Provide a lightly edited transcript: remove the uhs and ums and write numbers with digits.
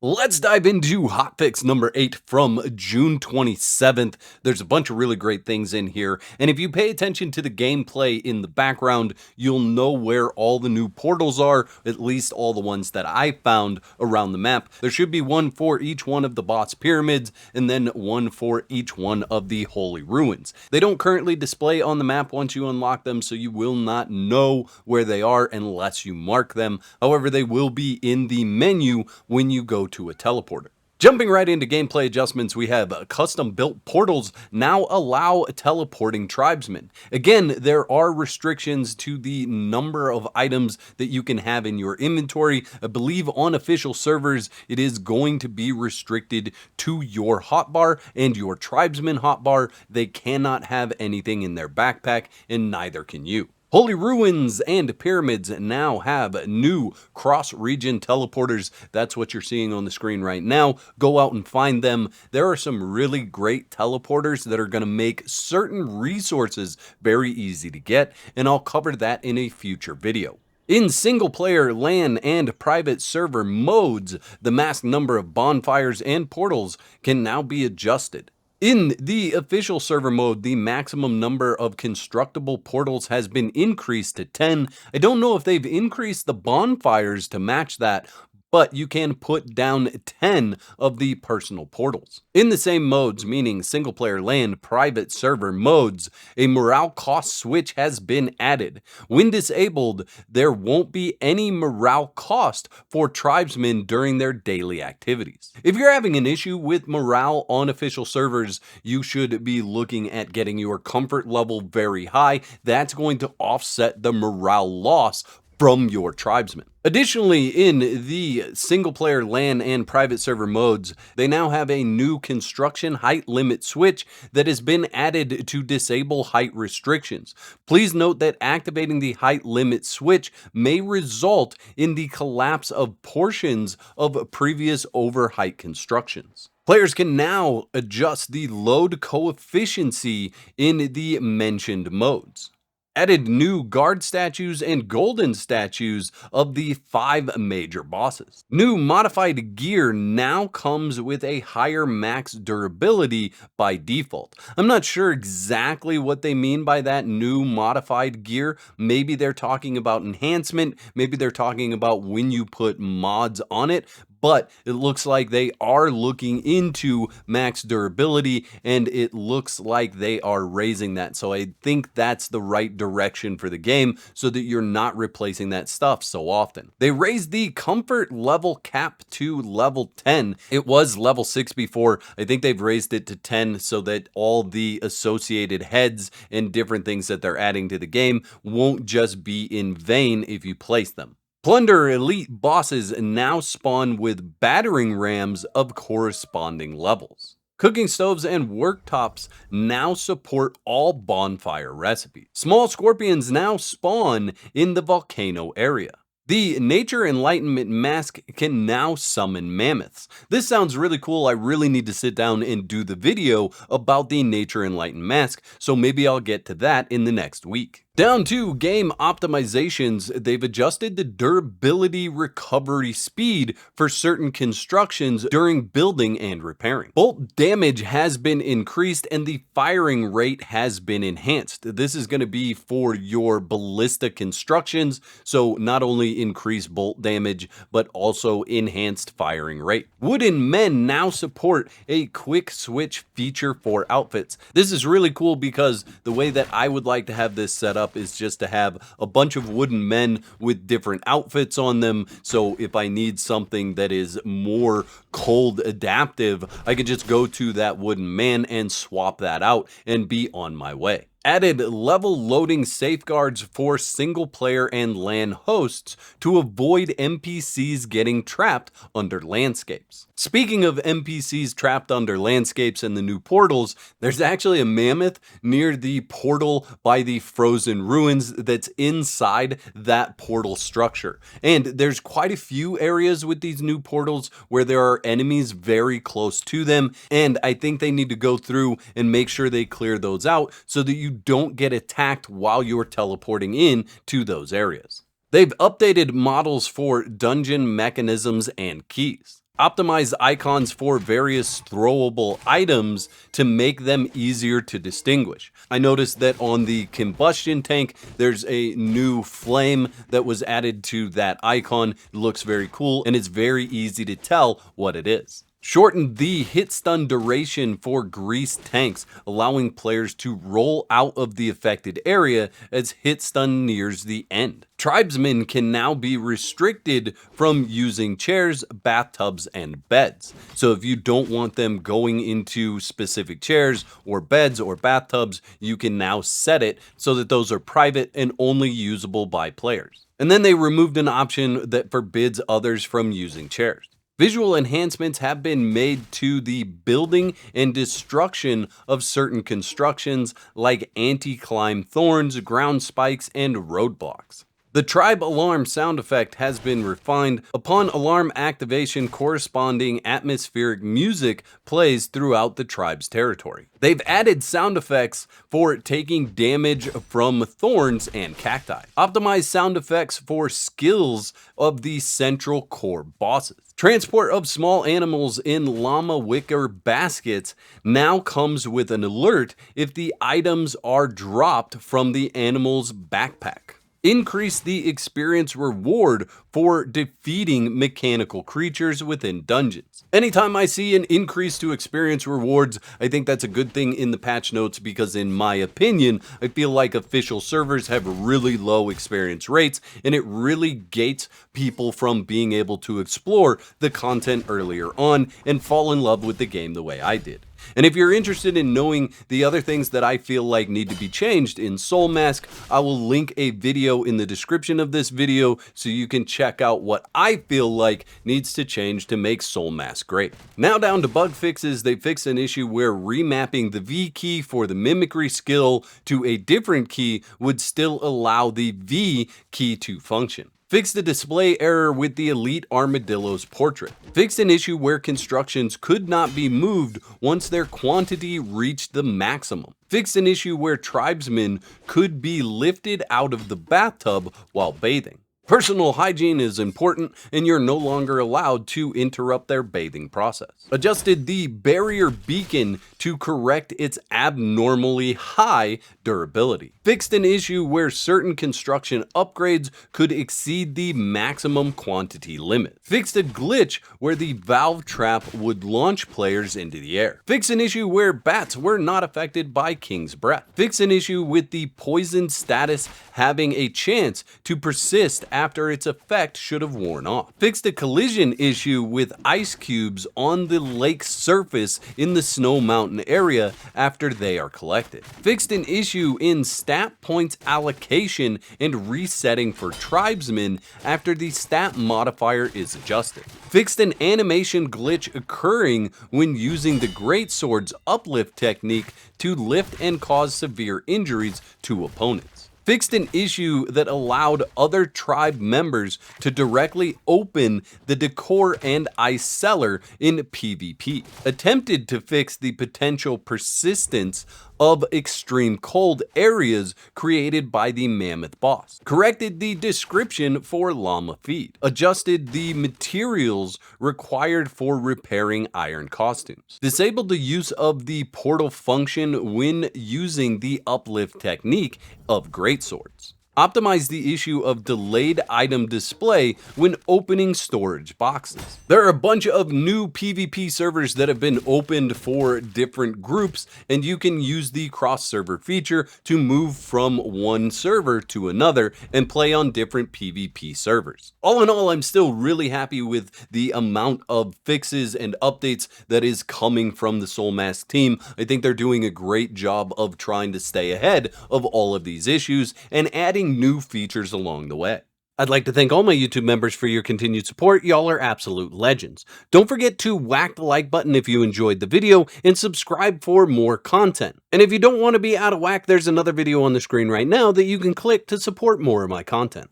Let's dive into hotfix number 8 from June 27th. There's a bunch of really great things in here, and if you pay attention to the gameplay in the background, you'll know where all the new portals are, at least all the ones that I found around the map. There should be one for each one of the boss pyramids, and then one for each one of the holy ruins. They don't currently display on the map once you unlock them, so you will not know where they are unless you mark them. However, they will be in the menu when you go to a teleporter. Jumping right into gameplay adjustments, we have custom built portals now allow teleporting tribesmen. Again, there are restrictions to the number of items that you can have in your inventory. I believe on official servers, it is going to be restricted to your hotbar and your tribesman hotbar. They cannot have anything in their backpack, and neither can you. Holy Ruins and Pyramids now have new cross-region teleporters. That's what you're seeing on the screen right now. Go out and find them. There are some really great teleporters that are going to make certain resources very easy to get, and I'll cover that in a future video. In single-player LAN and private server modes, the max number of bonfires and portals can now be adjusted. In the official server mode, the maximum number of constructible portals has been increased to 10. I don't know if they've increased the bonfires to match that, but you can put down 10 of the personal portals. In the same modes, meaning single player LAN, private server modes, a morale cost switch has been added. When disabled, there won't be any morale cost for tribesmen during their daily activities. If you're having an issue with morale on official servers, you should be looking at getting your comfort level very high. That's going to offset the morale loss from your tribesmen. Additionally, in the single-player LAN and private server modes, they now have a new construction height limit switch that has been added to disable height restrictions. Please note that activating the height limit switch may result in the collapse of portions of previous overheight constructions. Players can now adjust the load coefficient in the mentioned modes. Added new guard statues and golden statues of the 5 major bosses. New modified gear now comes with a higher max durability by default. I'm not sure exactly what they mean by that new modified gear. Maybe they're talking about enhancement, maybe they're talking about when you put mods on it, but it looks like they are looking into max durability, and it looks like they are raising that. So I think that's the right direction for the game so that you're not replacing that stuff so often. They raised the comfort level cap to level 10. It was level 6 before. I think they've raised it to 10 so that all the associated heads and different things that they're adding to the game won't just be in vain if you place them. Plunder elite bosses now spawn with battering rams of corresponding levels. Cooking stoves and worktops now support all bonfire recipes. Small scorpions now spawn in the volcano area. The Nature Enlightenment Mask can now summon mammoths. This sounds really cool. I really need to sit down and do the video about the Nature Enlightened Mask, so maybe I'll get to that in the next week. Down to game optimizations, they've adjusted the durability recovery speed for certain constructions during building and repairing. Bolt damage has been increased and the firing rate has been enhanced. This is going to be for your ballista constructions, so not only increase bolt damage, but also enhanced firing rate. Wooden men now support a quick switch feature for outfits. This is really cool because the way that I would like to have this set up is just to have a bunch of wooden men with different outfits on them. So if I need something that is more cold adaptive, I can just go to that wooden man and swap that out and be on my way. Added level loading safeguards for single player and LAN hosts to avoid NPCs getting trapped under landscapes. Speaking of NPCs trapped under landscapes and the new portals, there's actually a mammoth near the portal by the frozen ruins that's inside that portal structure. And there's quite a few areas with these new portals where there are enemies very close to them, and I think they need to go through and make sure they clear those out so that you don't get attacked while you're teleporting in to those areas. They've updated models for dungeon mechanisms and keys. Optimize icons for various throwable items to make them easier to distinguish. I noticed that on the combustion tank, there's a new flame that was added to that icon. It looks very cool, and it's very easy to tell what it is. Shortened the hit stun duration for grease tanks, allowing players to roll out of the affected area as hit stun nears the end. Tribesmen can now be restricted from using chairs, bathtubs, and beds. So if you don't want them going into specific chairs or beds or bathtubs, you can now set it so that those are private and only usable by players. And then they removed an option that forbids others from using chairs. Visual enhancements have been made to the building and destruction of certain constructions like anti-climb thorns, ground spikes, and roadblocks. The tribe alarm sound effect has been refined. Upon alarm activation, corresponding atmospheric music plays throughout the tribe's territory. They've added sound effects for taking damage from thorns and cacti. Optimized sound effects for skills of the central core bosses. Transport of small animals in llama wicker baskets now comes with an alert if the items are dropped from the animal's backpack. Increase the experience reward for defeating mechanical creatures within dungeons. Anytime I see an increase to experience rewards, I think that's a good thing in the patch notes because in my opinion, I feel like official servers have really low experience rates and it really gates people from being able to explore the content earlier on and fall in love with the game the way I did. And if you're interested in knowing the other things that I feel like need to be changed in Soulmask, I will link a video in the description of this video so you can check out what I feel like needs to change to make Soulmask great. Now down to bug fixes. They fixed an issue where remapping the V key for the mimicry skill to a different key would still allow the V key to function. Fixed a display error with the Elite Armadillo's portrait. Fixed an issue where constructions could not be moved once their quantity reached the maximum. Fixed an issue where tribesmen could be lifted out of the bathtub while bathing. Personal hygiene is important and you're no longer allowed to interrupt their bathing process. Adjusted the barrier beacon to correct its abnormally high durability. Fixed an issue where certain construction upgrades could exceed the maximum quantity limit. Fixed a glitch where the valve trap would launch players into the air. Fixed an issue where bats were not affected by King's Breath. Fixed an issue with the poison status having a chance to persist after its effect should have worn off. Fixed a collision issue with ice cubes on the lake's surface in the Snow Mountain area after they are collected. Fixed an issue in stat points allocation and resetting for tribesmen after the stat modifier is adjusted. Fixed an animation glitch occurring when using the greatsword's uplift technique to lift and cause severe injuries to opponents. Fixed an issue that allowed other tribe members to directly open the decor and ice cellar in PvP. Attempted to fix the potential persistence of extreme cold areas created by the mammoth boss. Corrected the description for llama feed. Adjusted the materials required for repairing iron costumes. Disabled the use of the portal function when using the uplift technique of greatswords. Optimize the issue of delayed item display when opening storage boxes. There are a bunch of new PvP servers that have been opened for different groups, and you can use the cross-server feature to move from one server to another and play on different PvP servers. All in all, I'm still really happy with the amount of fixes and updates that is coming from the Soulmask team. I think they're doing a great job of trying to stay ahead of all of these issues and adding new features along the way. I'd like to thank all my YouTube members for your continued support. Y'all are absolute legends. Don't forget to whack the like button if you enjoyed the video and subscribe for more content. And if you don't want to be out of whack, there's another video on the screen right now that you can click to support more of my content.